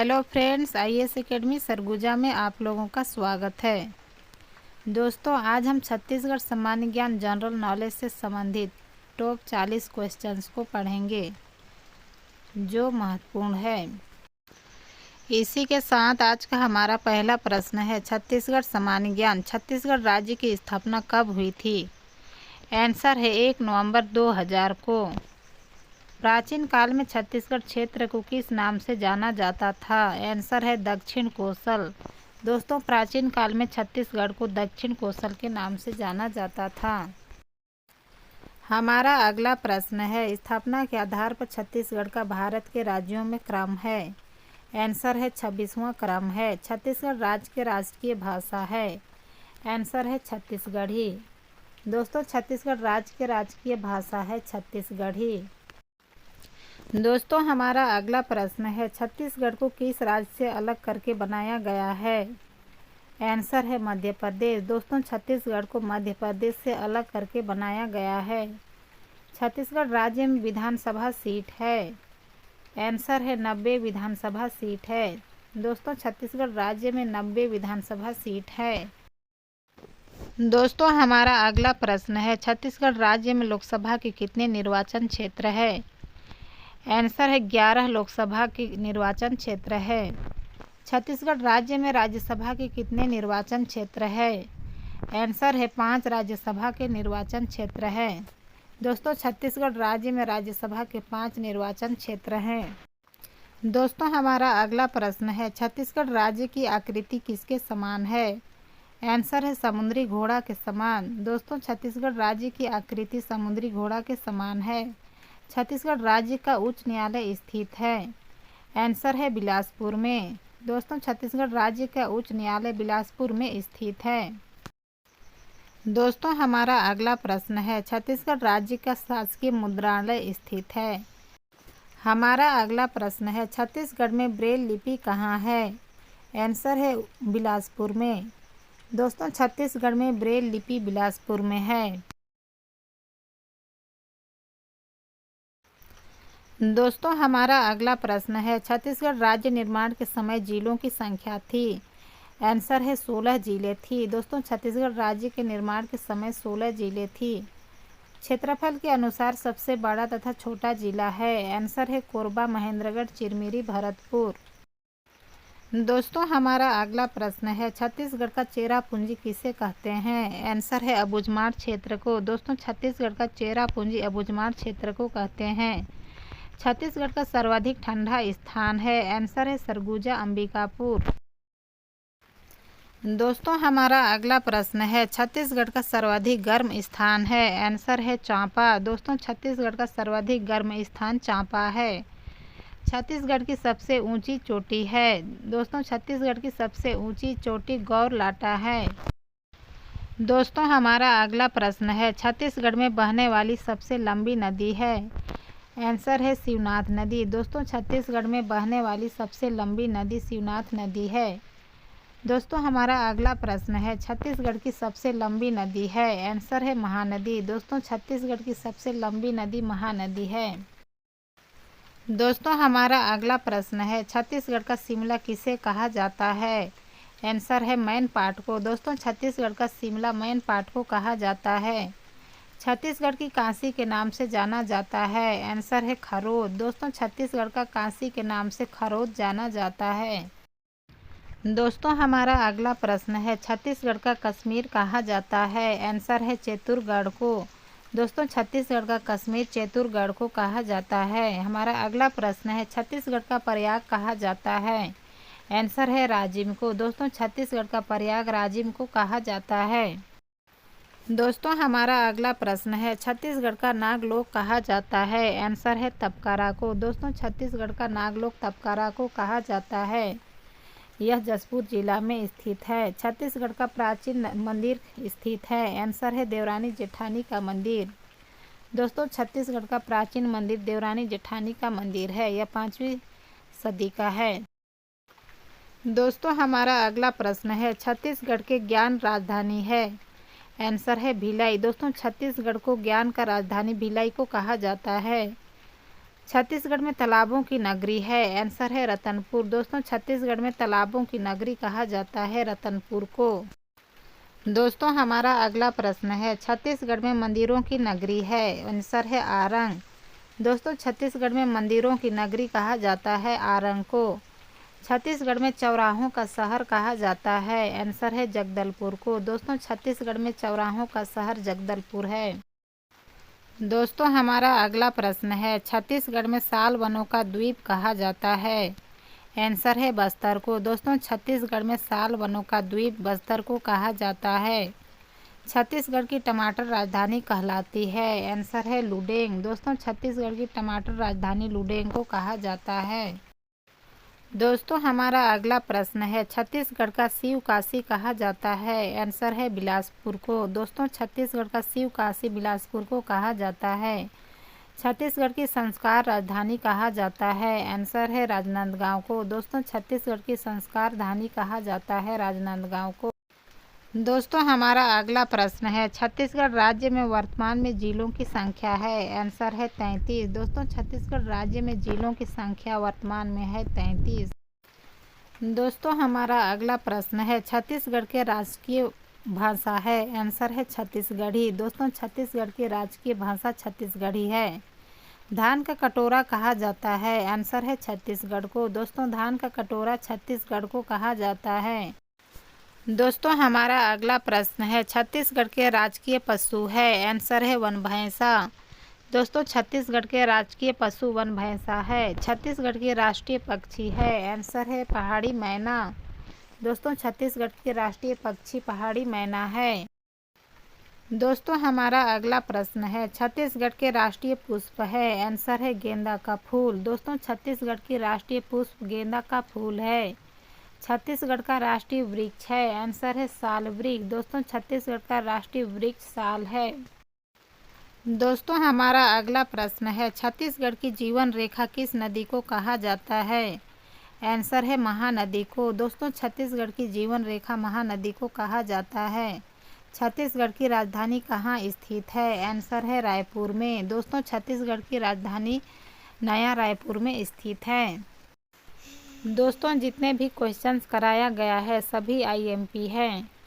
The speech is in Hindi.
Hello friends, IAS academy Surguja में आप लोगों का स्वागत है। दोस्तों, आज हम छत्तीसगढ़ सामान्य ज्ञान जनरल नॉलेज से संबंधित टॉप 40 क्वेश्चंस को पढ़ेंगे जो महत्वपूर्ण है। इसी के साथ आज का हमारा पहला प्रश्न है, छत्तीसगढ़ सामान्य ज्ञान। छत्तीसगढ़ राज्य की स्थापना कब हुई थी? आंसर है 1 नवंबर 2000 को। प्राचीन काल में छत्तीसगढ़ क्षेत्र को किस नाम से जाना जाता था? आंसर है दक्षिण कोसल। दोस्तों, प्राचीन काल में छत्तीसगढ़ को दक्षिण कोसल के नाम से जाना जाता था। हमारा अगला प्रश्न है, स्थापना के आधार पर छत्तीसगढ़ का भारत के राज्यों में क्रम है? आंसर है 26वां क्रम है। छत्तीसगढ़ राज्य की राष्ट्रीय भाषा है? आंसर है छत्तीसगढ़ी। दोस्तों, छत्तीसगढ़ राज्य की राजकीय भाषा है छत्तीसगढ़ी। दोस्तों, हमारा अगला प्रश्न है, छत्तीसगढ़ को किस राज्य से अलग करके बनाया गया है? आंसर है मध्य प्रदेश। दोस्तों, छत्तीसगढ़ को मध्य प्रदेश से अलग करके बनाया गया है। छत्तीसगढ़ राज्य में विधानसभा सीट है? आंसर है 90 विधानसभा सीट है। दोस्तों, छत्तीसगढ़ राज्य में 90 विधानसभा सीट है। दोस्तों, हमारा अगला प्रश्न है, छत्तीसगढ़ राज्य में लोकसभा के कितने निर्वाचन क्षेत्र है? आंसर है 11 लोकसभा के निर्वाचन क्षेत्र है। छत्तीसगढ़ राज्य में राज्यसभा के कितने निर्वाचन क्षेत्र है? आंसर है 5 राज्यसभा के निर्वाचन क्षेत्र है। दोस्तों, छत्तीसगढ़ राज्य में राज्यसभा के 5 निर्वाचन क्षेत्र हैं। दोस्तों, हमारा अगला प्रश्न है, छत्तीसगढ़ राज्य की आकृति किसके समान है? आंसर है समुद्री घोड़ा के समान। दोस्तों, छत्तीसगढ़ राज्य की आकृति समुद्री घोड़ा के समान है। छत्तीसगढ़ राज्य का उच्च न्यायालय स्थित है? आंसर है बिलासपुर में। दोस्तों, छत्तीसगढ़ राज्य का उच्च न्यायालय बिलासपुर में स्थित है। दोस्तों, हमारा अगला प्रश्न है, छत्तीसगढ़ राज्य का शासकीय मुद्रालय स्थित है? हमारा अगला प्रश्न है, छत्तीसगढ़ में ब्रेल लिपि कहाँ है? आंसर है बिलासपुर में। दोस्तों, छत्तीसगढ़ में ब्रेल लिपि बिलासपुर में है। दोस्तों, हमारा अगला प्रश्न है, छत्तीसगढ़ राज्य निर्माण के समय जिलों की संख्या थी? आंसर है 16 जिले थी। दोस्तों, छत्तीसगढ़ राज्य के निर्माण के समय 16 जिले थी। क्षेत्रफल के अनुसार सबसे बड़ा तथा छोटा जिला है? आंसर है कोरबा, महेंद्रगढ़, चिरमिरी, भरतपुर। दोस्तों, हमारा अगला प्रश्न है, छत्तीसगढ़ का चेरापूंजी किसे कहते हैं? आंसर है अबूझमाड़ क्षेत्र को। दोस्तों, छत्तीसगढ़ का चेरापूंजी अबूझमाड़ क्षेत्र को कहते हैं। छत्तीसगढ़ का सर्वाधिक ठंडा स्थान है? आंसर है सरगुजा, अंबिकापुर। दोस्तों, हमारा अगला प्रश्न है, छत्तीसगढ़ का सर्वाधिक गर्म स्थान है? आंसर है चांपा। दोस्तों, छत्तीसगढ़ का सर्वाधिक गर्म स्थान चांपा है। छत्तीसगढ़ की सबसे ऊंची चोटी है? दोस्तों, छत्तीसगढ़ की सबसे ऊंची चोटी गौरलाटा है। दोस्तों, हमारा अगला प्रश्न है, छत्तीसगढ़ में बहने वाली सबसे लंबी नदी है? आंसर है शिवनाथ नदी। दोस्तों, छत्तीसगढ़ में बहने वाली सबसे लंबी नदी शिवनाथ नदी है। दोस्तों, हमारा अगला प्रश्न है, छत्तीसगढ़ की सबसे लंबी नदी है? आंसर है महानदी। दोस्तों, छत्तीसगढ़ की सबसे लंबी नदी महानदी है। दोस्तों, हमारा अगला प्रश्न है, छत्तीसगढ़ का शिमला किसे कहा जाता है? आंसर है मैन पाट को। दोस्तों, छत्तीसगढ़ का शिमला मैन पाट को कहा जाता है। छत्तीसगढ़ की काशी के नाम से जाना जाता है? आंसर है खरोद। दोस्तों, छत्तीसगढ़ का काशी के नाम से खरोद जाना जाता है। दोस्तों, हमारा अगला प्रश्न है, छत्तीसगढ़ का कश्मीर कहा जाता है? आंसर है चेतुरगढ़ को। दोस्तों, छत्तीसगढ़ का कश्मीर चेतुरगढ़ को कहा जाता है। हमारा अगला प्रश्न है, छत्तीसगढ़ का प्रयाग कहा जाता है? आंसर है राजिम को। दोस्तों, छत्तीसगढ़ का प्रयाग राजिम को कहा जाता है। दोस्तों, हमारा अगला प्रश्न है, छत्तीसगढ़ का नागलोक कहा जाता है? आंसर है तपकारा को। दोस्तों, छत्तीसगढ़ का नागलोक तपकारा को कहा जाता है। यह जशपुर जिला में स्थित है। छत्तीसगढ़ का प्राचीन मंदिर स्थित है? आंसर है देवरानी जेठानी का मंदिर। दोस्तों, छत्तीसगढ़ का प्राचीन मंदिर देवरानी जेठानी का मंदिर है। यह 5वीं सदी का है। दोस्तों, हमारा अगला प्रश्न है, छत्तीसगढ़ के ज्ञान राजधानी है? आंसर है भिलाई। दोस्तों, छत्तीसगढ़ को ज्ञान का राजधानी भिलाई को कहा जाता है। छत्तीसगढ़ में तालाबों की नगरी है? आंसर है रतनपुर। दोस्तों छत्तीसगढ़ में तालाबों की नगरी कहा जाता है रतनपुर को। दोस्तों हमारा अगला प्रश्न है, छत्तीसगढ़ में मंदिरों की नगरी है? आंसर है आरंग। दोस्तों छत्तीसगढ़ में मंदिरों की नगरी कहा जाता है आरंग को। छत्तीसगढ़ में चौराहों का शहर कहा जाता है? आंसर है जगदलपुर को। दोस्तों छत्तीसगढ़ में चौराहों का शहर जगदलपुर है। दोस्तों हमारा अगला प्रश्न है, छत्तीसगढ़ में साल वनों का द्वीप कहा जाता है? आंसर है बस्तर को। दोस्तों छत्तीसगढ़ में साल वनों का द्वीप बस्तर को कहा जाता है। छत्तीसगढ़ की टमाटर राजधानी कहलाती है? आंसर है लुडेंग। दोस्तों छत्तीसगढ़ की टमाटर राजधानी लुडेंग को कहा जाता है। दोस्तों हमारा अगला प्रश्न है, छत्तीसगढ़ का शिव काशी कहा जाता है? आंसर है बिलासपुर को। दोस्तों छत्तीसगढ़ का शिव काशी बिलासपुर को कहा जाता है। छत्तीसगढ़ की संस्कार राजधानी कहा जाता है? आंसर है राजनांदगांव को। दोस्तों छत्तीसगढ़ की संस्कार राजधानी कहा जाता है राजनांदगांव को। दोस्तों हमारा अगला प्रश्न है, छत्तीसगढ़ राज्य में वर्तमान में जिलों की संख्या है? आंसर है 33। दोस्तों छत्तीसगढ़ राज्य में जिलों की संख्या वर्तमान में है 33। दोस्तों हमारा अगला प्रश्न है, छत्तीसगढ़ के राजकीय भाषा है? आंसर है छत्तीसगढ़ी। दोस्तों छत्तीसगढ़ की राजकीय भाषा छत्तीसगढ़ी है। धान का कटोरा कहा जाता है? आंसर है छत्तीसगढ़ को। दोस्तों धान का कटोरा छत्तीसगढ़ को कहा जाता है। दोस्तों हमारा अगला प्रश्न है, छत्तीसगढ़ के राजकीय पशु है? आंसर है वन भैंसा। दोस्तों छत्तीसगढ़ के राजकीय पशु वन भैंसा है। छत्तीसगढ़ की राष्ट्रीय पक्षी है? आंसर है पहाड़ी मैना। दोस्तों छत्तीसगढ़ के राष्ट्रीय पक्षी पहाड़ी मैना है। दोस्तों हमारा अगला प्रश्न है, छत्तीसगढ़ के राष्ट्रीय पुष्प है? आंसर है गेंदा का फूल। दोस्तों छत्तीसगढ़ की राष्ट्रीय पुष्प गेंदा का फूल है। छत्तीसगढ़ का राष्ट्रीय वृक्ष है? आंसर है साल वृक्ष। दोस्तों छत्तीसगढ़ का राष्ट्रीय वृक्ष साल है। दोस्तों हमारा अगला प्रश्न है, छत्तीसगढ़ की जीवन रेखा किस नदी को कहा जाता है? आंसर है महानदी को। दोस्तों छत्तीसगढ़ की जीवन रेखा महानदी को कहा जाता है। छत्तीसगढ़ की राजधानी कहाँ स्थित है? आंसर है रायपुर में। दोस्तों छत्तीसगढ़ की राजधानी नया रायपुर में स्थित है। दोस्तों जितने भी क्वेश्चंस कराया गया है सभी IMP हैं।